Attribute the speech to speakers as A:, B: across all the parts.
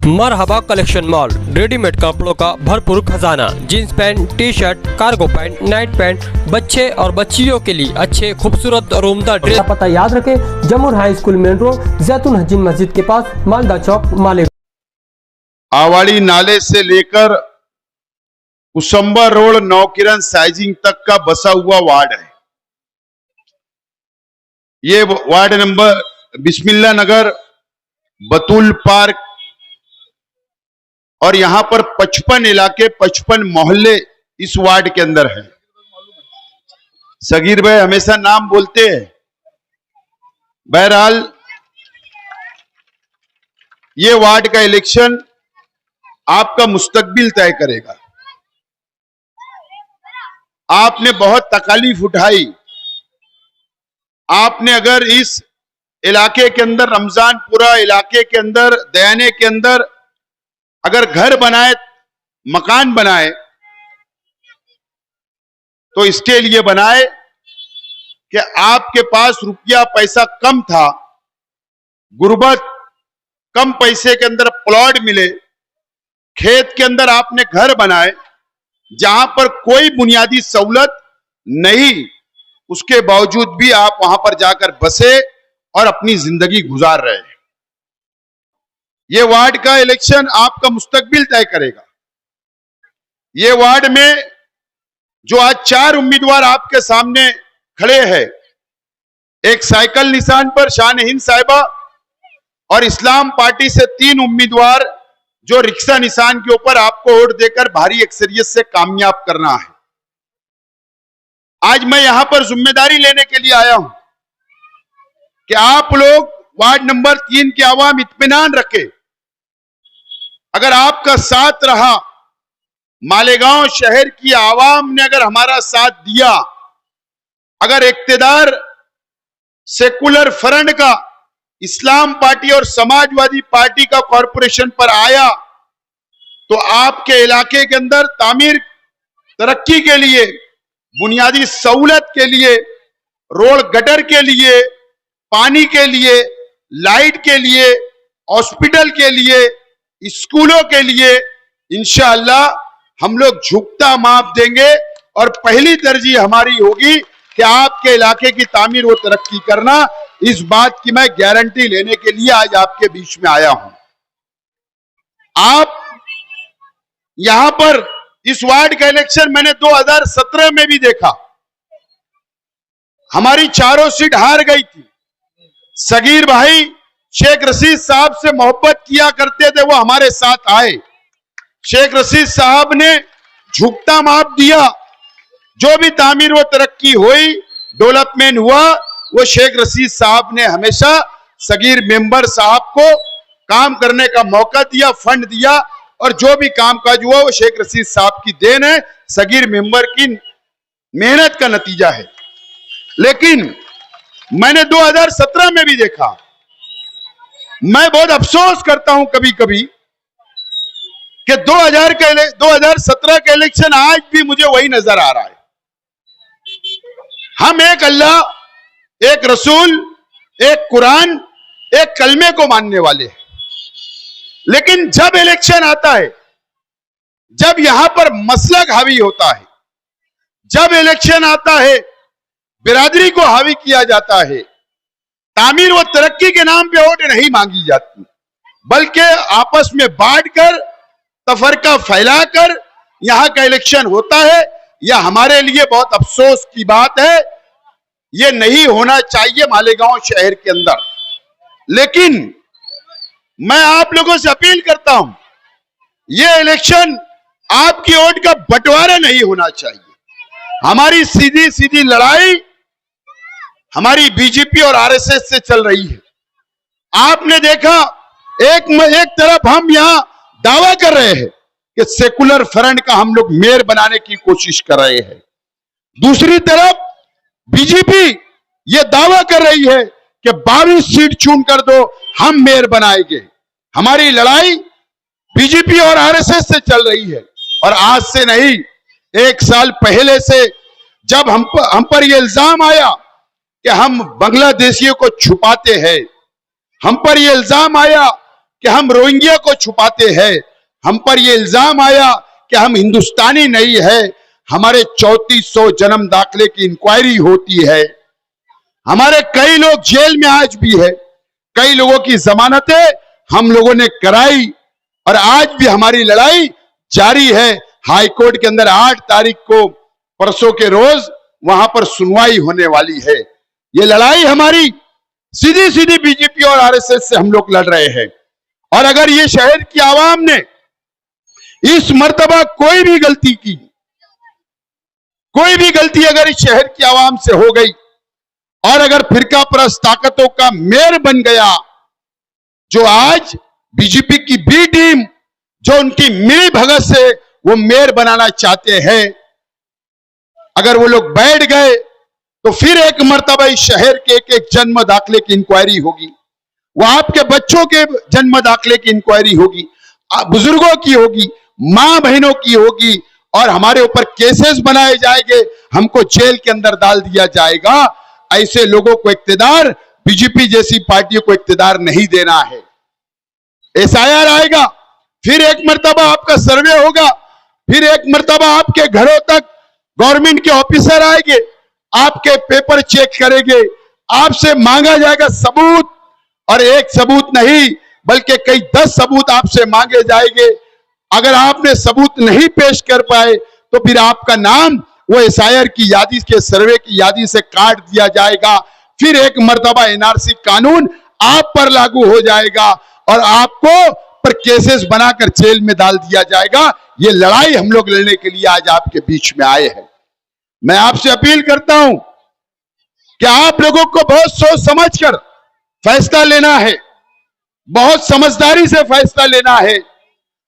A: मरहबा collection mall, readymade कपड़ों का भरपूर खजाना, jeans pant, T shirt, cargo pant, night pant, बच्चे और बच्चियों के लिए अच्छे खूबसूरत और उम्दा ड्रेस।
B: पता याद रखे, जमुर हाई स्कूल मेन रोड, जैतून हजीन मस्जिद के पास, मालदा चौक, मालेगांव।
C: आवाड़ी नाले से लेकर कुसुम्बर रोड, नौकिरण साइजिंग तक का बसा हुआ वार्ड है। ये वार्ड नंबर बिस्मिल्लाह नगर, बतूल पार्क, और यहां पर 55 इलाके, 55 मोहल्ले इस वार्ड के अंदर है। सगीर भाई हमेशा नाम बोलते हैं। बहरहाल ये वार्ड का इलेक्शन आपका मुस्तकबिल तय करेगा। आपने बहुत तकालीफ उठाई। आपने अगर इस इलाके के अंदर, रमजानपुरा इलाके के अंदर, दयाने के अंदर अगर घर बनाए, मकान बनाए, तो इसके लिए बनाए कि आपके पास रुपया पैसा कम था, गुर्बत, कम पैसे के अंदर प्लॉट मिले, खेत के अंदर आपने घर बनाए जहां पर कोई बुनियादी सहूलत नहीं, उसके बावजूद भी आप वहां पर जाकर बसे और अपनी जिंदगी गुजार रहे हैं। ये वार्ड का इलेक्शन आपका मुस्तकबिल तय करेगा। ये वार्ड में जो आज 4 उम्मीदवार आपके सामने खड़े हैं, एक साइकिल निशान पर शान-ए-हिंद साहिबा, और इस्लाम पार्टी से 3 उम्मीदवार जो रिक्शा निशान के ऊपर आपको वोट देकर भारी अक्सरियत से कामयाब करना है। आज मैं यहां पर जिम्मेदारी लेने के लिए आया हूं कि आप लोग वार्ड नंबर 3 के आवाम इत्मीनान रखे। अगर आपका साथ रहा, मालेगांव शहर की आवाम ने अगर हमारा साथ दिया, अगर इक्तिदार सेकुलर फ्रंट का, इस्लाम पार्टी और समाजवादी पार्टी का कॉरपोरेशन पर आया, तो आपके इलाके के अंदर तामीर, तरक्की के लिए, बुनियादी सहूलत के लिए, रोड गटर के लिए, पानी के लिए, लाइट के लिए, हॉस्पिटल के लिए, स्कूलों के लिए इंशाअल्लाह हम लोग झुकता माप देंगे। और पहली तरजीह हमारी होगी कि आपके इलाके की तामीर व तरक्की करना। इस बात की मैं गारंटी लेने के लिए आज आपके बीच में आया हूं। आप यहां पर इस वार्ड का इलेक्शन मैंने 2017 में भी देखा, हमारी चारों सीट हार गई थी। सगीर भाई शेख रशीद साहब से मोहब्बत किया करते थे, वो हमारे साथ आए। शेख रशीद साहब ने झुकता माप दिया। जो भी तामीर व तरक्की हुई, डेवलपमेंट हुआ, वो शेख रशीद साहब ने हमेशा सगीर मेंबर साहब को काम करने का मौका दिया, फंड दिया, और जो भी कामकाज हुआ वो शेख रशीद साहब की देन है, सगीर मेंबर की मेहनत का नतीजा है। लेकिन मैंने 2017 में भी देखा, मैं बहुत अफसोस करता हूं कभी कभी कि 2017 का इलेक्शन आज भी मुझे वही नजर आ रहा है। हम एक अल्लाह, एक रसूल, एक कुरान, एक कलमे को मानने वाले हैं। लेकिन जब इलेक्शन आता है, जब यहां पर मसलक हावी होता है, जब इलेक्शन आता है, बिरादरी को हावी किया जाता है, तामीर व तरक्की के नाम पे वोट नहीं मांगी जाती, बल्कि आपस में बांटकर, तफरका फैलाकर यहां का इलेक्शन होता है। यह हमारे लिए बहुत अफसोस की बात है। यह नहीं होना चाहिए मालेगांव शहर के अंदर। लेकिन मैं आप लोगों से अपील करता हूं, यह इलेक्शन आपकी वोट का बंटवारा नहीं होना चाहिए। हमारी सीधी सीधी लड़ाई हमारी बीजेपी और आरएसएस से चल रही है। आपने देखा, एक तरफ हम यहां दावा कर रहे हैं कि सेकुलर फ्रंट का हम लोग मेयर बनाने की कोशिश कर रहे हैं, दूसरी तरफ बीजेपी यह दावा कर रही है कि 22 सीट चुन कर दो, हम मेयर बनाएंगे। हमारी लड़ाई बीजेपी और आरएसएस से चल रही है, और आज से नहीं, 1 साल पहले से जब हम पर यह इल्जाम आया कि हम बांग्लादेशियों को छुपाते हैं, हम पर यह इल्जाम आया कि हम रोहिंग्या को छुपाते हैं, हम पर यह इल्जाम आया कि हम हिंदुस्तानी नहीं है, हमारे 3400 जन्म दाखिले की इंक्वायरी होती है, हमारे कई लोग जेल में आज भी है, कई लोगों की जमानतें हम लोगों ने कराई और आज भी हमारी लड़ाई जारी है। हाई कोर्ट के अंदर 8 तारीख को परसों के रोज वहां पर सुनवाई होने वाली है। ये लड़ाई हमारी सीधी सीधी बीजेपी और आरएसएस से हम लोग लड़ रहे हैं। और अगर ये शहर की आवाम ने इस मर्तबा कोई भी गलती अगर इस शहर की आवाम से हो गई और अगर फिरका परस्त ताकतों का मेयर बन गया, जो आज बीजेपी की बी टीम जो उनकी मिली भगत से वो मेयर बनाना चाहते हैं, अगर वो लोग बैठ गए तो फिर एक मर्तबा इस शहर के एक जन्म दाखिले की इंक्वायरी होगी, वो आपके बच्चों के जन्म दाखिले की इंक्वायरी होगी, बुजुर्गों की होगी, मां बहनों की होगी और हमारे ऊपर केसेस बनाए जाएंगे, हमको जेल के अंदर डाल दिया जाएगा। ऐसे लोगों को इख्तियार, बीजेपी जैसी पार्टियों को इख्तियार नहीं देना है। एसआईआर आएगा, फिर एक मर्तबा आपका सर्वे होगा, फिर एक मर्तबा आपके घरों तक गवर्नमेंट के ऑफिसर आएंगे, आपके पेपर चेक करेंगे, आपसे मांगा जाएगा सबूत, और एक सबूत नहीं बल्कि कई 10 सबूत आपसे मांगे जाएंगे। अगर आपने सबूत नहीं पेश कर पाए तो फिर आपका नाम वो एसआईआर की यादी के सर्वे की यादी से काट दिया जाएगा। फिर एक मर्तबा एनआरसी कानून आप पर लागू हो जाएगा और आपको पर केसेस बनाकर जेल में डाल दिया जाएगा। ये लड़ाई हम लोग लड़ने के लिए आज आपके बीच में आए हैं। मैं आपसे अपील करता हूं कि आप लोगों को बहुत सोच समझकर फैसला लेना है, बहुत समझदारी से फैसला लेना है।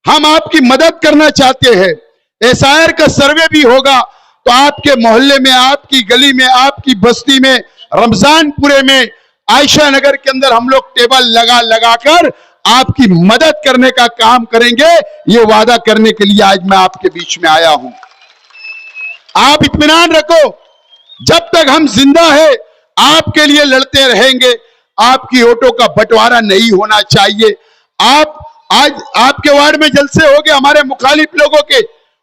C: हम आपकी मदद करना चाहते हैं। एसआईआर का सर्वे भी होगा तो आपके मोहल्ले में, आपकी गली में, आपकी बस्ती में, रमजानपुरे में, आयशा नगर के अंदर हम लोग टेबल लगाकर आपकी मदद करने का काम करेंगे। ये वादा करने के लिए आज मैं आपके बीच में आया हूं। आप इत्मीनान रखो, जब तक हम जिंदा है आपके लिए लड़ते रहेंगे। आपकी वोटों का बंटवारा नहीं होना चाहिए। आप आज आपके वार्ड में जलसे हो गए, हमारे मुखालिफ लोगों के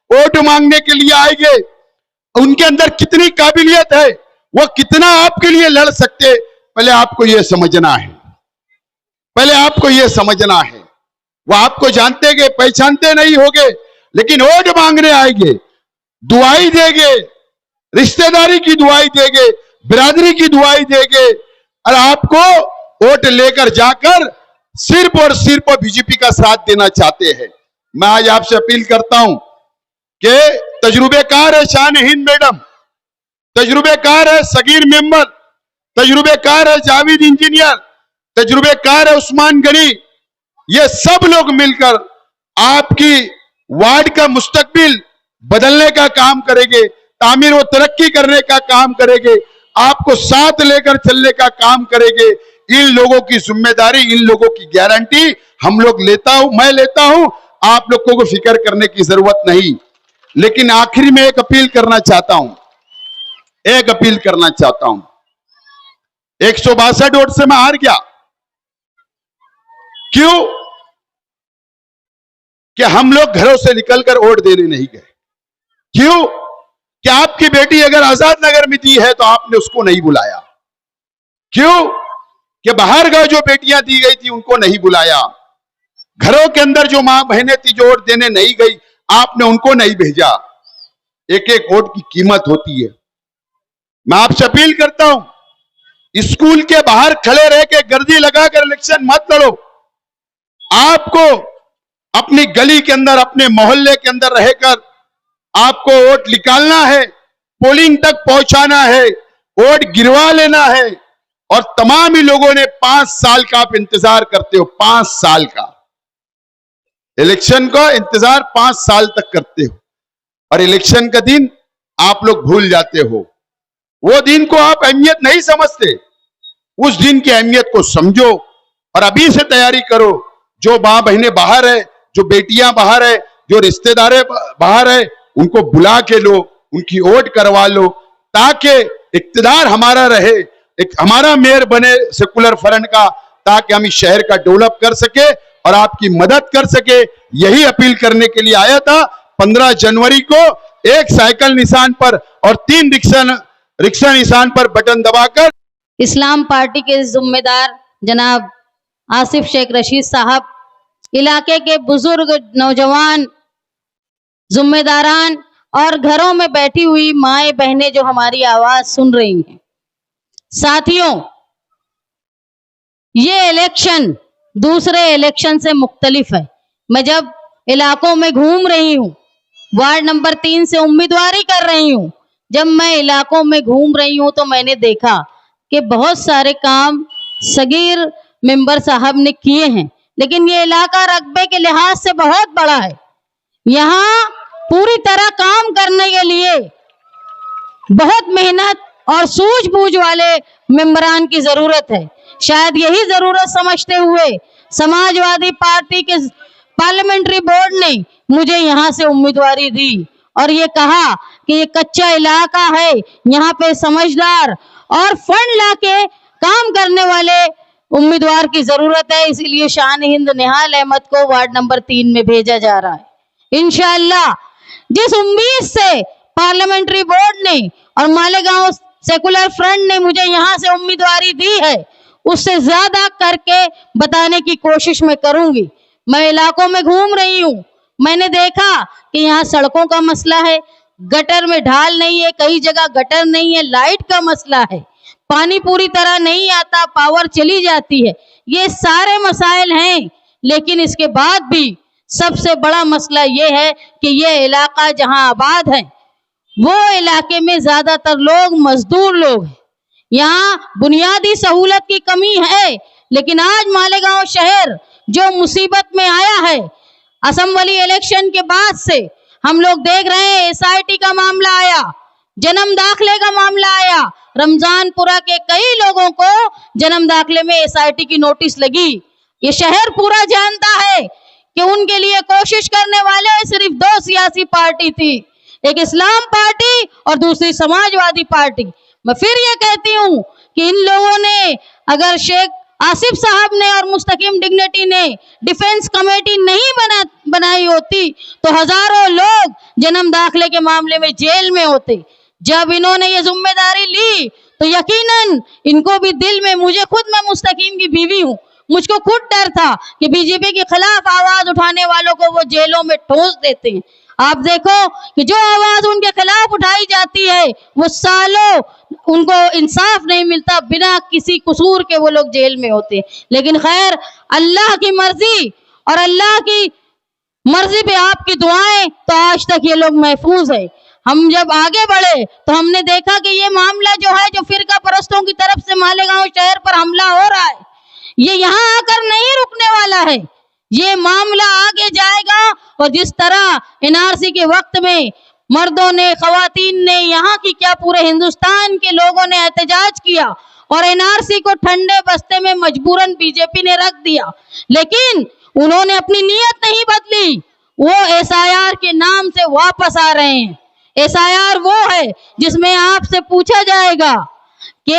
C: वोट मांगने के लिए आएंगे। उनके अंदर कितनी काबिलियत है, वो कितना आपके लिए लड़ सकते, पहले आपको यह समझना है। पहले आपको यह समझना है। वो आपको जानते गए, पहचानते नहीं होंगे, लेकिन वोट मांगने आएंगे, दुआई देंगे, रिश्तेदारी की दुआई देंगे, बिरादरी की दुआई देंगे और आपको वोट लेकर जाकर सिर्फ और सिर्फ बीजेपी का साथ देना चाहते हैं। मैं आज आपसे अपील करता हूं कि तजुर्बेकार है शान हिंद मैडम, तजुर्बेकार है सगीर मेंबर, तजुर्बेकार है जावेद इंजीनियर, तजुर्बेकार है उस्मान गनी, ये सब लोग मिलकर आपकी वार्ड का मुस्तकबिल बदलने का काम करेंगे, तामीर व तरक्की करने का काम करेंगे, आपको साथ लेकर चलने का काम करेंगे। इन लोगों की जिम्मेदारी, इन लोगों की गारंटी हम लोग मैं लेता हूं। आप लोगों को फिक्र करने की जरूरत नहीं। लेकिन आखिरी में एक अपील करना चाहता हूं, 162 वोट से मैं हार गया। क्यों? कि हम लोग घरों से निकलकर वोट देने नहीं गए। क्यों? कि आपकी बेटी अगर आजाद नगर में दी है तो आपने उसको नहीं बुलाया। क्यों? कि बाहर गांव जो बेटियां दी गई थी उनको नहीं बुलाया। घरों के अंदर जो मां बहनें थी जो वोट देने नहीं गई, आपने उनको नहीं भेजा। एक एक वोट की कीमत होती है। मैं आपसे अपील करता हूं, स्कूल के बाहर खड़े रह के गर्दी लगाकर इलेक्शन मत लड़ो। आपको अपनी गली के अंदर, अपने मोहल्ले के अंदर रहकर आपको वोट निकालना है, पोलिंग तक पहुंचाना है, वोट गिरवा लेना है। और तमाम ही लोगों ने 5 साल का आप इंतजार करते हो, 5 साल का इलेक्शन का इंतजार 5 साल तक करते हो और इलेक्शन का दिन आप लोग भूल जाते हो। वो दिन को आप अहमियत नहीं समझते। उस दिन की अहमियत को समझो और अभी से तैयारी करो। जो मां बहनें बाहर है, जो बेटियां बाहर है, जो रिश्तेदार बाहर है, उनको बुला के लो, उनकी वोट करवा लो, ताकि इक्तदार हमारा रहे, एक हमारा मेयर बने सेकुलर फ्रंट का, ताकि हम इस शहर का डेवलप कर सके और आपकी मदद कर सके, यही अपील करने के लिए आया था। 15 जनवरी को एक साइकिल निशान पर और 3 रिक्शा निशान पर बटन दबाकर
D: इस्लाम पार्टी के जिम्मेदार जनाब आसिफ शेख रशीद साहब, इलाके के बुजुर्ग, नौजवान, जिम्मेदारान और घरों में बैठी हुई माए बहनें जो हमारी आवाज सुन रही हैं। साथियों, ये इलेक्शन दूसरे इलेक्शन से मुख्तलिफ है। मैं जब इलाकों में घूम रही हूँ, वार्ड नंबर 3 से उम्मीदवारी कर रही हूँ, जब मैं इलाकों में घूम रही हूँ तो मैंने देखा कि बहुत सारे काम सगीर मेंबर साहब ने किए हैं, लेकिन ये इलाका रकबे के लिहाज से बहुत बड़ा है। यहाँ पूरी तरह काम करने के लिए बहुत मेहनत और सूझबूझ वाले मेंबरान की जरूरत है। शायद यही जरूरत समझते हुए समाजवादी पार्टी के पार्लियामेंट्री बोर्ड ने मुझे यहाँ से उम्मीदवारी दी और ये कहा कि ये कच्चा इलाका है, यहाँ पे समझदार और फंड लाके काम करने वाले उम्मीदवार की जरूरत है, इसीलिए शान हिंद निहाल अहमद को वार्ड नंबर 3 में भेजा जा रहा है। इंशाअल्लाह जिस उम्मीद से पार्लियामेंट्री बोर्ड ने और मालेगांव सेकुलर फ्रंट ने मुझे यहाँ से उम्मीदवारी दी है, उससे ज्यादा करके बताने की कोशिश मैं करूंगी। मैं इलाकों में घूम रही हूँ, मैंने देखा कि यहाँ सड़कों का मसला है, गटर में ढाल नहीं है, कई जगह गटर नहीं है, लाइट का मसला है, पानी पूरी तरह नहीं आता, पावर चली जाती है। ये सारे मसाइल हैं, लेकिन इसके बाद भी सबसे बड़ा मसला ये है कि ये इलाका जहां आबाद है वो इलाके में ज्यादातर लोग मजदूर लोग हैं। यहाँ बुनियादी सहूलत की कमी है, लेकिन आज मालेगांव शहर जो मुसीबत में आया है, असेंबली इलेक्शन के बाद से हम लोग देख रहे हैं, SIT का मामला आया, जन्म दाखिले का मामला आया, रमजानपुरा के कई लोगों को जन्म दाखिले में SIT की नोटिस लगी। ये शहर पूरा जानता है कि उनके लिए कोशिश करने वाले सिर्फ 2 सियासी पार्टी थी, एक इस्लाम पार्टी और दूसरी समाजवादी पार्टी। मैं फिर ये कहती हूँ कि इन लोगों ने, अगर शेख आसिफ साहब ने और मुस्तकीम डिग्निटी ने डिफेंस कमेटी नहीं बनाई होती तो हजारों लोग जन्म दाखिले के मामले में जेल में होते। जब इन्होंने ये जिम्मेदारी ली तो यकीनन इनको भी दिल में, मैं मुस्तकीम की बीवी हूँ, मुझको खुद डर था कि बीजेपी के खिलाफ आवाज उठाने वालों को वो जेलों में ठोस देते हैं। आप देखो कि जो आवाज उनके खिलाफ उठाई जाती है वो सालों उनको इंसाफ नहीं मिलता, बिना किसी कसूर के वो लोग जेल में होते। लेकिन खैर, अल्लाह की मर्जी और अल्लाह की मर्जी पे आपकी दुआएं, तो आज तक ये लोग महफूज है। हम जब आगे बढ़े तो हमने देखा कि ये मामला जो है, जो फिरका परस्तों की तरफ से मालेगांव शहर पर हमला हो रहा है, ये यहाँ आकर नहीं रुकने वाला है, ये मामला आगे जाएगा। और जिस तरह NRC के वक्त में मर्दों ने, खवातीन ने, यहाँ की क्या पूरे हिंदुस्तान के लोगों ने एहतजाज किया और NRC को ठंडे बस्ते में मजबूरन बीजेपी ने रख दिया, लेकिन उन्होंने अपनी नीयत नहीं बदली। वो SIR के नाम से वापस आ रहे हैं। SIR वो है जिसमें आपसे पूछा जाएगा कि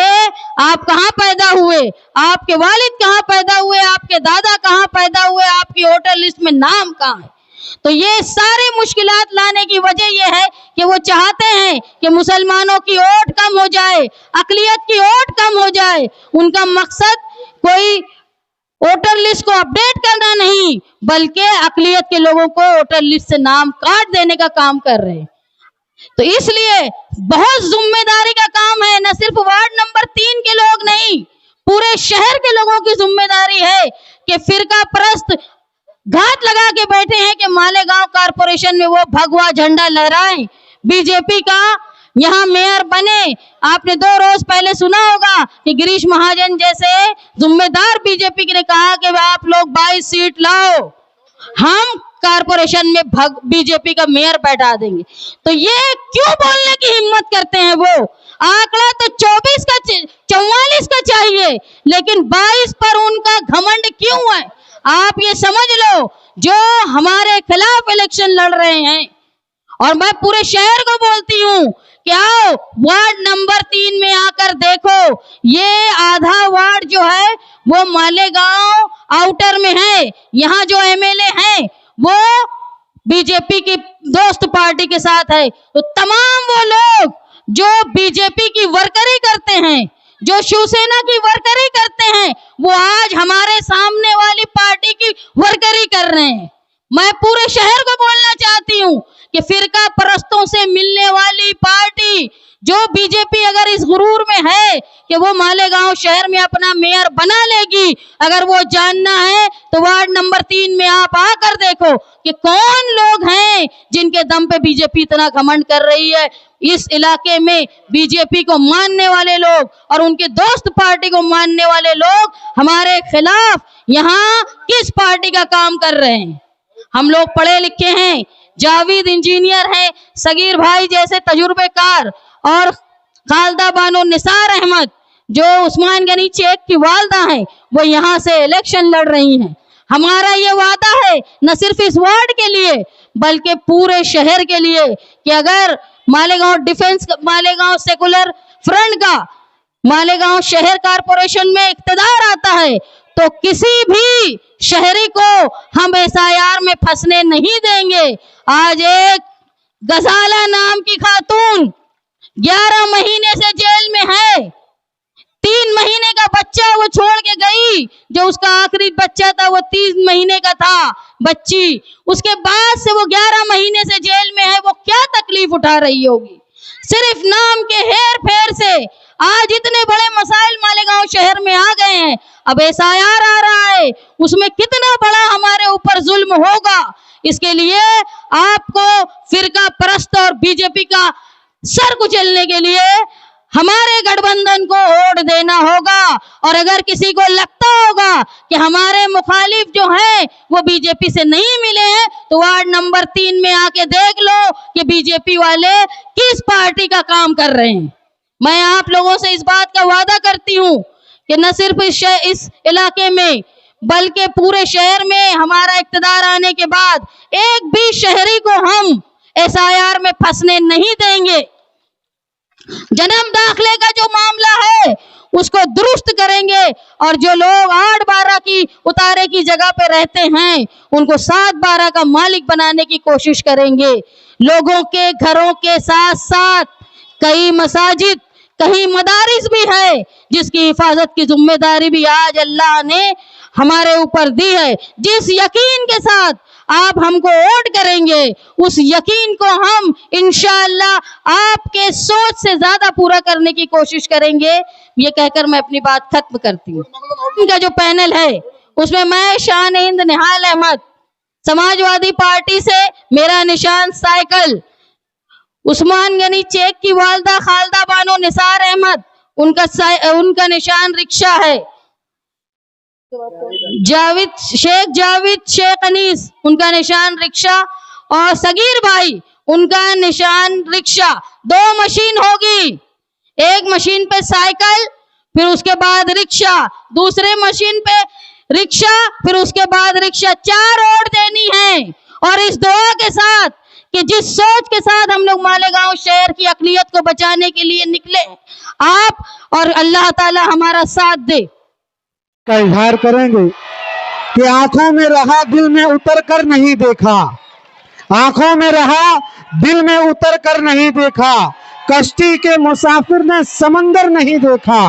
D: आप कहाँ पैदा हुए, आपके वालिद कहाँ पैदा हुए, आपके दादा कहाँ पैदा हुए, आपकी वोटर लिस्ट में नाम कहाँ है। तो ये सारी मुश्किलात लाने की वजह यह है कि वो चाहते हैं कि मुसलमानों की वोट कम हो जाए, अकलियत की वोट कम हो जाए। उनका मकसद कोई वोटर लिस्ट को अपडेट करना नहीं, बल्कि अकलियत के लोगों को वोटर लिस्ट से नाम काट देने का काम कर रहे हैं। तो इसलिए बहुत जिम्मेदारी का काम है, न सिर्फ वार्ड नंबर 3 के लोग नहीं, पूरे शहर के लोगों की जिम्मेदारी है कि फिरका परस्त घात लगा के बैठे हैं कि मालेगांव कारपोरेशन में वो भगवा झंडा लहराएं, बीजेपी का यहाँ मेयर बने। आपने 2 रोज पहले सुना होगा कि गिरीश महाजन जैसे जिम्मेदार बीजेपी ने कहा कि आप लोग 22 सीट लाओ, हम कारपोरेशन में बीजेपी का मेयर बैठा देंगे। तो ये क्यों बोलने की हिम्मत करते हैं? वो आंकड़ा तो 24 का 44 का चाहिए, लेकिन 22 पर उनका घमंड क्यों है? आप ये समझ लो, जो हमारे खिलाफ इलेक्शन लड़ रहे हैं और मैं पूरे शहर को बोलती हूँ कि आओ वार्ड नंबर 3 में आकर देखो, ये आधा वार्ड जो है वो मालेगांव आउटर में है। यहाँ जो एमएलए हैं वो बीजेपी की दोस्त पार्टी के साथ है। तो तमाम वो लोग जो बीजेपी की वर्करी करते हैं, जो शिवसेना की वर्करी करते हैं, वो आज हमारे सामने वाली पार्टी की वर्करी कर रहे हैं। मैं पूरे शहर को बोलना चाहती हूँ कि फिरका परस्तों से मिलने वाली पार्टी जो बीजेपी अगर इस गुरूर में है कि वो मालेगांव शहर में अपना मेयर बना लेगी, अगर वो जानना है तो वार्ड नंबर 3 में आप आकर देखो कि कौन लोग हैं जिनके दम पे बीजेपी इतना घमंड कर रही है। इस इलाके में बीजेपी को मानने वाले लोग और उनके दोस्त पार्टी को मानने वाले लोग हमारे खिलाफ यहाँ किस पार्टी का काम कर रहे हैं। हम लोग पढ़े लिखे हैं, जावेद इंजीनियर हैं, सगीर भाई जैसे तजुर्बेकार और खालदा बानो निसार अहमद जो उस्मान गनी चेक की वालदा हैं, वो यहाँ से इलेक्शन लड़ रही हैं। हमारा ये वादा है न सिर्फ इस वार्ड के लिए बल्कि पूरे शहर के लिए कि अगर मालेगांव सेकुलर फ्रंट का मालेगांव शहर कारपोरेशन में इक्तदार आता है तो किसी भी शहरी को हम एसआईआर में फंसने नहीं देंगे। आज एक गजाला नाम की खातून 11 महीने से जेल में है। 3 महीने का बच्चा वो छोड़ के गई, जो उसका आखिरी बच्चा था वो 3 महीने का था बच्ची। उसके बाद से वो 11 महीने से जेल में है। वो क्या तकलीफ उठा रही होगी। सिर्फ नाम के हेर फेर से आज इतने बड़े मसाइल मालेगांव शहर में आ गए हैं। अब एसआईआर आ रहा है, उसमें कितना बड़ा हमारे ऊपर जुल्म होगा। इसके लिए आपको फिरका परस्त और बीजेपी का सर कुचलने के लिए हमारे गठबंधन को वोट देना होगा। और अगर किसी को लगता होगा कि हमारे मुखालिफ जो हैं वो बीजेपी से नहीं मिले हैं तो वार्ड नंबर 3 में आके देख लो कि बीजेपी वाले किस पार्टी का काम कर रहे हैं। मैं आप लोगों से इस बात का वादा करती हूँ कि न सिर्फ इस इलाके में बल्कि पूरे शहर में हमारा इक्तदार आने के बाद एक भी शहरी को हम एसआईआर में फंसने नहीं देंगे। जन्म दाखिले का जो मामला है उसको दुरुस्त करेंगे और जो लोग 8-12 की उतारे की जगह पे रहते हैं उनको 7-12 का मालिक बनाने की कोशिश करेंगे। लोगों के घरों के साथ साथ कई मसाजिद, कहीं मदारिस भी है जिसकी हिफाजत की जिम्मेदारी भी आज अल्लाह ने हमारे ऊपर दी है। जिस यकीन के साथ आप हमको वोट करेंगे उस यकीन को हम इंशाअल्लाह आपके सोच से ज्यादा पूरा करने की कोशिश करेंगे। ये कहकर मैं अपनी बात खत्म करती हूँ। इनका जो पैनल है उसमें मैं शान हिंद निहाल अहमद समाजवादी पार्टी से, मेरा निशान साइकिल, उस्मान गनी चेक की वालदा खालदा बानो निसार अहमद उनका निशान रिक्शा है। जावेद शेख अनीस उनका निशान रिक्शा और सगीर भाई उनका निशान रिक्शा। 2 मशीन होगी, एक मशीन पे साइकिल, फिर उसके बाद रिक्शा, दूसरे मशीन पे रिक्शा, फिर उसके बाद रिक्शा। 4 वोट देनी है। और इस दुआ के साथ कि जिस सोच के साथ हम लोग मालेगांव शहर की अकलियत को बचाने के लिए निकले, आप और अल्लाह ताला हमारा साथ दे।
E: का इजहार करेंगे कि आंखों में रहा दिल में उतर कर नहीं देखा, आंखों में रहा दिल में उतर कर नहीं देखा, कश्ती के मुसाफिर ने समंदर नहीं देखा।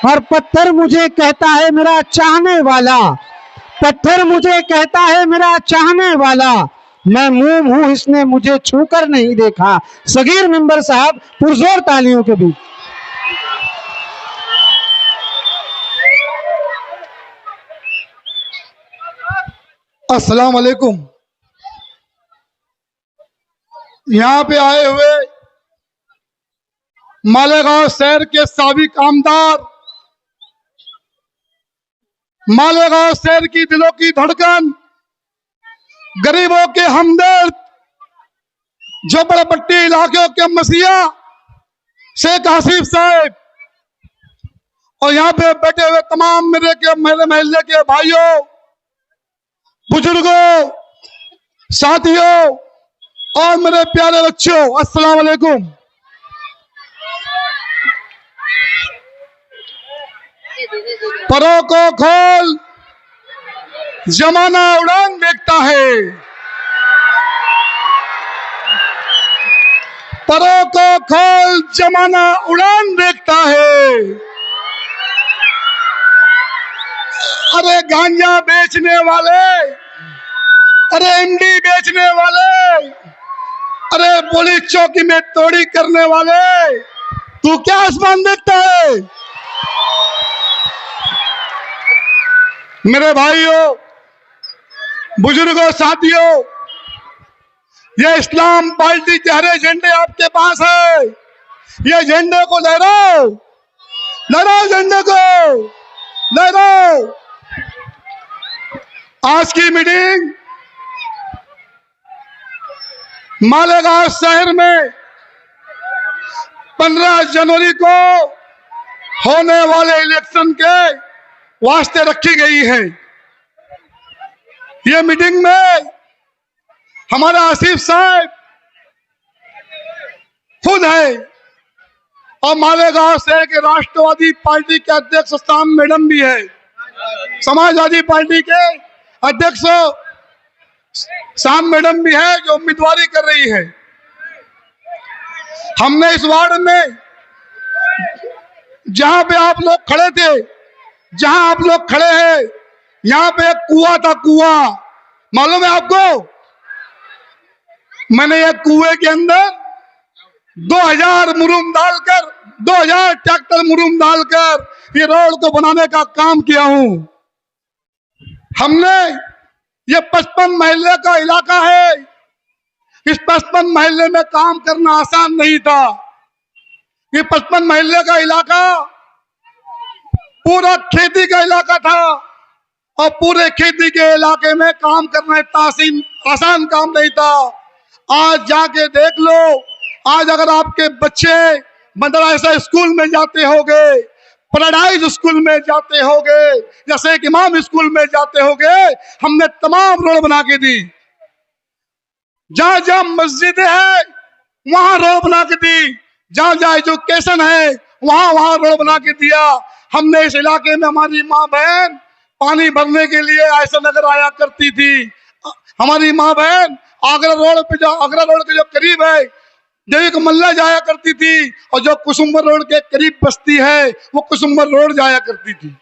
E: और पत्थर मुझे कहता है मेरा चाहने वाला, पत्थर मुझे कहता है मेरा चाहने वाला, मैं मुंह हूं इसने मुझे छूकर नहीं देखा। सगीर मेंबर साहब पुरजोर तालियों के बीच।
F: अस्सलाम वालेकुम। यहाँ पे आए हुए मालेगांव शहर के साबिक आमदार, मालेगांव शहर की दिलों की धड़कन, गरीबों के हमदर्द, झोपड़पट्टी इलाकों के मसीहा शेख आसिफ साहब और यहाँ पे बैठे हुए तमाम मेरे महल्ले के भाइयों, बुजुर्गों, साथियों, और मेरे प्यारे बच्चों, अस्सलाम वालेकुम। परों को खोल, जमाना उड़ान देखता है। परों को खोल, जमाना उड़ान देखता है। अरे गांजा बेचने वाले, अरे एमडी बेचने वाले, अरे पुलिस चौकी में तोड़ी करने वाले, तू क्या आसमान देखता है? मेरे भाइयों, बुजुर्गों, साथियों, ये इस्लाम पार्टी के हरे झंडे आपके पास है। ये झंडे को लहराओ, लहराओ झंडे को, लहराओ। आज की मीटिंग मालेगांव शहर में 15 जनवरी को होने वाले इलेक्शन के वास्ते रखी गई है। ये मीटिंग में हमारा आसिफ साहब खुद है और मालेगांव शहर के राष्ट्रवादी पार्टी के अध्यक्ष शाम मैडम भी है, समाजवादी पार्टी के अध्यक्ष शाम मैडम भी है जो उम्मीदवारी कर रही है। हमने इस वार्ड में जहां पे आप लोग खड़े थे, जहां आप लोग खड़े हैं, यहां पे एक कुआं था। कुआं मालूम है आपको? मैंने एक कुएं के अंदर 2000 मुरूम डालकर, 2000 ट्रैक्टर मुरूम डालकर ये रोड को बनाने का काम किया हूं। हमने ये 55 महल्ले का इलाका है। इस 55 महल्ले में काम करना आसान नहीं था। ये 55 महल्ले का इलाका पूरा खेती का इलाका था और पूरे खेती के इलाके में काम करना इतना आसान काम नहीं था। आज जाके देख लो, आज अगर आपके बच्चे मदरसा स्कूल में जाते होंगे, पैराडाइज स्कूल में जाते होंगे या शेख इमाम स्कूल में जाते होंगे, हमने तमाम रोड बना के दी। जहां जहां मस्जिदें हैं वहां रोड बना के दी, जहां जहां एजुकेशन है वहां वहां रोड बना के दिया। हमने इस इलाके में हमारी माँ बहन पानी भरने के लिए ऐसा नगर आया करती थी। हमारी माँ बहन आगरा रोड पे, जो आगरा रोड के जो करीब है देवी को मल्ला जाया करती थी, और जो कुसुम्बर रोड के करीब बस्ती है वो कुसुम्बर रोड जाया करती थी।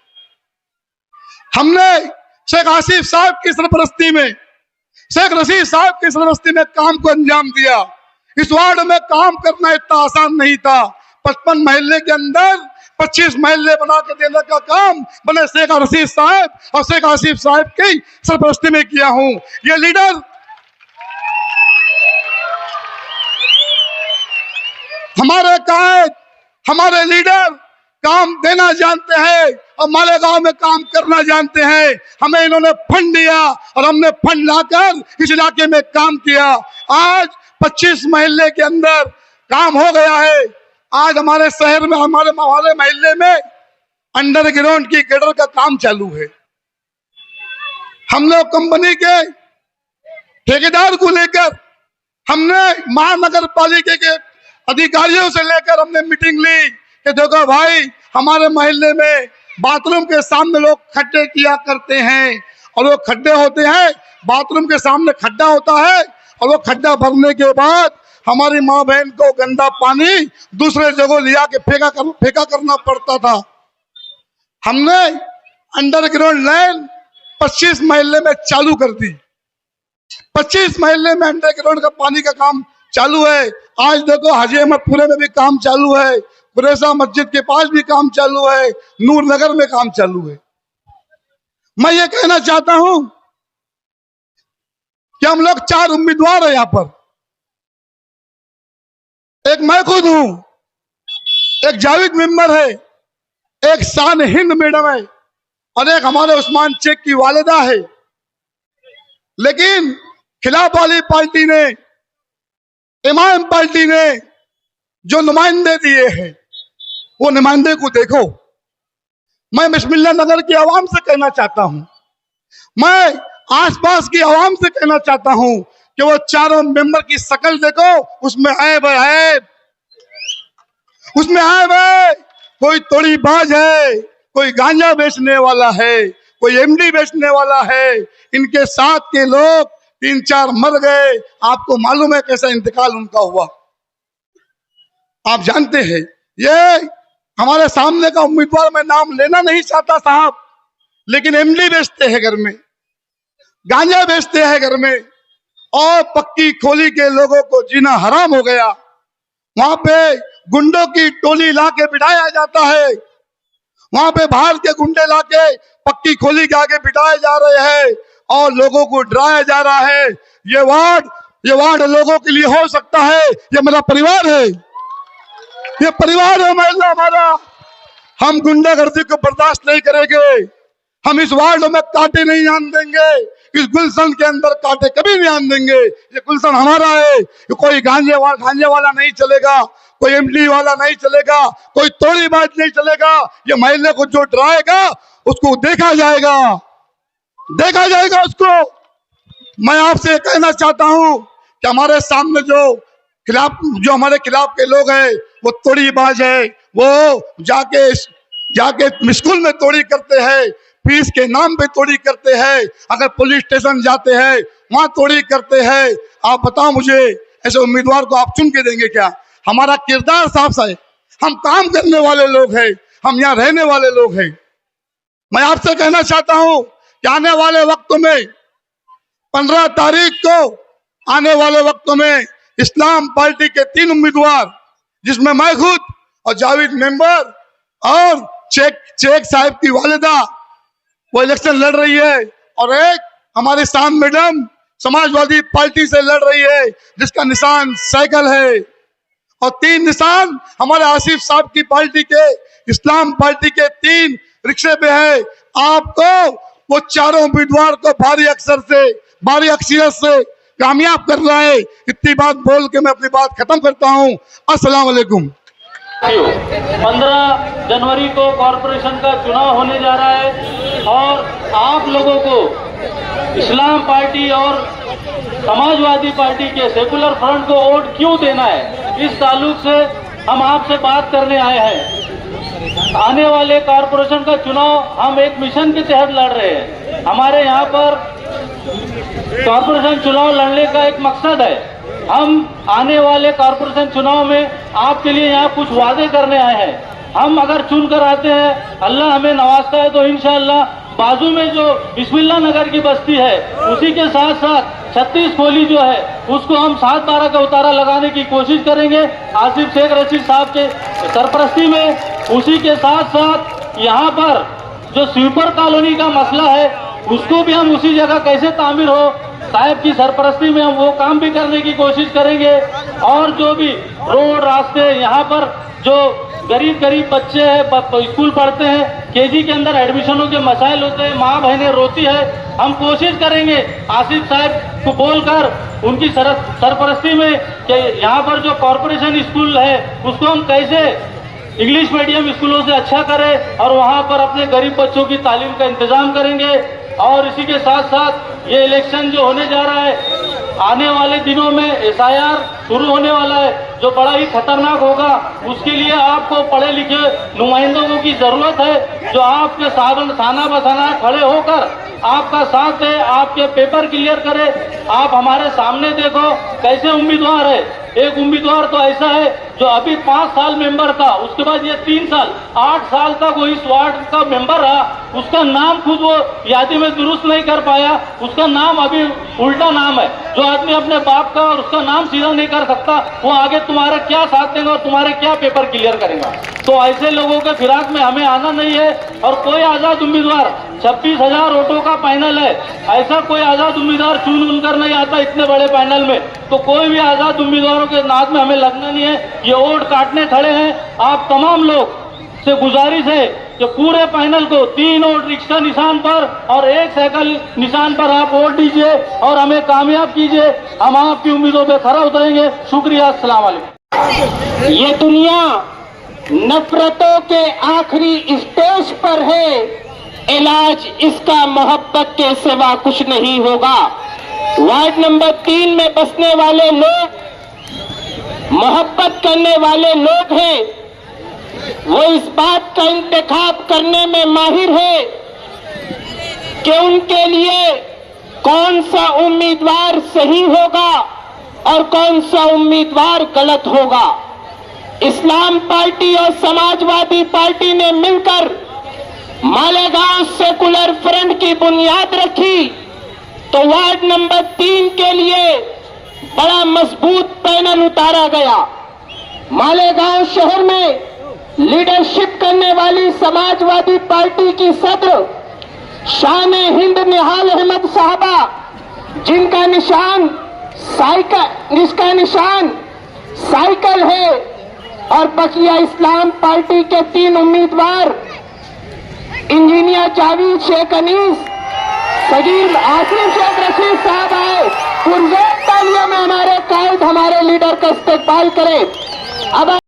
F: हमने शेख आसिफ साहब की सरपरस्ती में, शेख रशीद साहब की सरपरस्ती में काम को अंजाम दिया। इस वार्ड में काम करना इतना आसान नहीं था। 55 महल्ले के अंदर 25 महल्ले बना के देने का काम मैंने शेख रशीद साहब और शेख आसिफ साहब की सरपरस्ती में किया हूं। ये लीडर हमारे कायद, हमारे लीडर काम देना जानते हैं और मालेगांव में काम करना जानते हैं। हमें इन्होंने फंड दिया और हमने फंड लाकर इस इलाके में काम किया। आज 25 महल्ले के अंदर काम हो गया है। आज हमारे शहर में, हमारे महल्ले में अंडरग्राउंड की गटर का काम चालू है। हम लोग कंपनी के ठेकेदार को लेकर हमने महानगर पालिका के अधिकारियों से लेकर हमने मीटिंग ली कि देखो भाई, हमारे महल्ले में बाथरूम के सामने लोग खड्डे किया करते हैं, और वो खड्डे होते हैं, बाथरूम के सामने खड्डा होता है, और वो खड्डा भरने के बाद हमारी माँ बहन को गंदा पानी दूसरे जगह लिया के फेंका करना पड़ता था। हमने अंडरग्राउंड लाइन 25 महल्ले में चालू कर दी। 25 महल्ले में अंडरग्राउंड का पानी का काम चालू है। आज देखो हाजी अहमदपुरे में भी काम चालू है, कुरैसा मस्जिद के पास भी काम चालू है, नूर नगर में काम चालू है। मैं ये कहना चाहता हूं कि हम लोग 4 उम्मीदवार हैं यहाँ पर। एक मैं खुद हूं, एक जावेद मेंबर है, एक शान हिंद मैडम है और एक हमारे उस्मान शेख की वालिदा है। लेकिन खिलाफ वाली पार्टी ने, इमाम पार्टी ने जो नुमाइंदे दिए हैं वो नुमाइंदे को देखो। मैं बिस्मिल्लाह नगर की आवाम से कहना चाहता हूं, मैं आसपास की आवाम से कहना चाहता हूं कि वो चारों मेंबर की शक्ल देखो, उसमें ऐब है, उसमें ऐब है। कोई तोड़ीबाज है, कोई गांजा बेचने वाला है, कोई एमडी बेचने वाला है। इनके साथ के लोग 3-4 मर गए। आपको मालूम है कैसा इंतकाल उनका हुआ? आप जानते हैं। ये हमारे सामने का उम्मीदवार, मैं नाम लेना नहीं चाहता साहब, लेकिन एमडी बेचते हैं घर में, गांजा बेचते हैं घर में, और पक्की खोली के लोगों को जीना हराम हो गया। वहां पे गुंडों की टोली लाके बिठाया जाता है, वहां पे बाहर के गुंडे लाके पक्की खोली के आगे बिठाए जा रहे हैं और लोगों को डराया जा रहा है। ये वार्ड लोगों के लिए हो सकता है। ये मेरा परिवार है, ये परिवार है हमारा। हम गुंडागर्दी को बर्दाश्त नहीं करेंगे। हम इस वार्ड में कांटे नहीं आने देंगे, इस गुलशन के अंदर कांटे कभी नहीं आने देंगे। ये गुलशन हमारा है। कोई गांजे वाला नहीं चलेगा, कोई एमडी वाला नहीं चलेगा, कोई तोड़ीबाज नहीं चलेगा। ये महिला को जो डराएगा उसको देखा जाएगा उसको। मैं आपसे कहना चाहता हूं कि हमारे सामने जो हमारे खिलाफ के लोग हैं वो तोड़ीबाज है। वो जाके स्कूल में तोड़ी करते हैं, फीस के नाम पे तोड़ी करते हैं, अगर पुलिस स्टेशन जाते हैं वहां तोड़ी करते हैं। आप बताओ मुझे, ऐसे उम्मीदवार को आप चुन के देंगे क्या? हमारा किरदार साफ है, हम काम करने वाले लोग हैं, हम यहाँ रहने वाले लोग हैं। मैं आपसे कहना चाहता हूं कि आने वाले वक्तों में 15 तारीख को आने वाले वक्तों में इस्लाम पार्टी के 3 उम्मीदवार, जिसमें मैं खुद और जावेद मेंबर और शेख साहब की वालिदा, वो इलेक्शन लड़ रही है, और एक हमारी शान मैडम समाजवादी पार्टी से लड़ रही है जिसका निशान साइकिल है, और 3 निशान हमारे आसिफ साहब की पार्टी के, इस्लाम पार्टी के 3 रिक्शे पे है। आपको वो चारों उम्मीदवार को भारी अक्सरियत से कामयाब करना है। इतनी बात बोल के मैं अपनी बात खत्म करता हूँ। अस्सलाम वालेकुम।
G: 15 जनवरी को कॉरपोरेशन का चुनाव होने जा रहा है और आप लोगों को इस्लाम पार्टी और समाजवादी पार्टी के सेकुलर फ्रंट को वोट क्यों देना है, इस ताल्लुक से हम आपसे बात करने आए हैं। आने वाले कॉरपोरेशन का चुनाव हम एक मिशन के तहत लड़ रहे हैं। हमारे यहाँ पर कॉरपोरेशन चुनाव लड़ने का एक मकसद है। हम आने वाले कॉरपोरेशन चुनाव में आपके लिए यहाँ कुछ वादे करने आए हैं। हम अगर चुन कर आते हैं, अल्लाह हमें नवाजता है, तो इंशाअल्लाह बाजू में जो बिस्मिल्लाह नगर की बस्ती है उसी के साथ साथ 36 खोली जो है उसको हम 7-12 का उतारा लगाने की कोशिश करेंगे आसिफ शेख रशीद साहब के सरपरस्ती में। उसी के साथ साथ यहाँ पर जो स्वीपर कॉलोनी का मसला है उसको भी हम उसी जगह कैसे तामीर हो, साहब की सरपरस्ती में हम वो काम भी करने की कोशिश करेंगे। और जो भी रोड रास्ते यहाँ पर जो गरीब बच्चे हैं, स्कूल पढ़ते हैं, केजी के अंदर एडमिशनों के मसाइल होते हैं, माँ बहनें रोती है, हम कोशिश करेंगे आसिफ साहब को बोलकर उनकी सरपरस्ती में कि यहाँ पर जो कॉरपोरेशन स्कूल है उसको हम कैसे इंग्लिश मीडियम स्कूलों से अच्छा करें और वहाँ पर अपने गरीब बच्चों की तालीम का इंतजाम करेंगे। और इसी के साथ साथ ये इलेक्शन जो होने जा रहा है, आने वाले दिनों में SIR शुरू होने वाला है जो बड़ा ही खतरनाक होगा। उसके लिए आपको पढ़े लिखे नुमाइंदों की जरूरत है जो आपके थाना बसाना खड़े होकर आपका साथ है, आपके पेपर क्लियर करे। आप हमारे सामने देखो कैसे उम्मीदवार है। एक उम्मीदवार तो ऐसा है जो अभी 5 साल मेंबर था, उसके बाद ये 3 साल 8 साल तक वो इस वार्ड का मेंबर रहा, उसका नाम खुद वो यादी में दुरुस्त नहीं कर पाया, उसका नाम अभी उल्टा नाम है। जो आदमी अपने बाप का और उसका नाम सीधा नहीं कर सकता वो आगे तुम्हारा क्या साथ देगा और तुम्हारे क्या पेपर क्लियर करेगा। तो ऐसे लोगों के फिराक में हमें आना नहीं है। और कोई आजाद उम्मीदवार 26,000 वोटों का पैनल है, ऐसा कोई आजाद उम्मीदवार चुन कर नहीं आता इतने बड़े पैनल में। तो कोई भी आजाद उम्मीदवारों के नाद में हमें लगना नहीं है। ये वोट काटने खड़े हैं। आप तमाम लोग से गुजारिश है कि पूरे पैनल को 3 वोट रिक्शा निशान पर और 1 साइकिल निशान पर आप वोट दीजिए और हमें कामयाब कीजिए। हम आपकी उम्मीदों पे खरा उतरेंगे। शुक्रिया। अस्सलाम वालेकुम।
H: ये दुनिया नफरतों के आखिरी स्टेज पर है, इलाज इसका मोहब्बत के सिवा कुछ नहीं होगा। वार्ड नंबर 3 में बसने वाले लोग मोहब्बत करने वाले लोग हैं। वो इस बात का इंतखाब करने में माहिर है कि उनके लिए कौन सा उम्मीदवार सही होगा और कौन सा उम्मीदवार गलत होगा। इस्लाम पार्टी और समाजवादी पार्टी ने मिलकर मालेगांव सेकुलर फ्रंट की बुनियाद रखी तो वार्ड नंबर 3 के लिए बड़ा मजबूत पैनल उतारा गया। मालेगांव शहर में लीडरशिप करने वाली समाजवादी पार्टी की सदर शान-ए हिंद निहाल अहमद साहबा, जिनका निशान साइकिल है, और बकिया इस्लाम पार्टी के 3 उम्मीदवार इंजीनियर जावेद शेख अनीस, सगीर आसिम शेख रशीद साहब आए। पुरजोर तालियों में हमारे कायद, हमारे लीडर का इस्तेकबाल करें। अब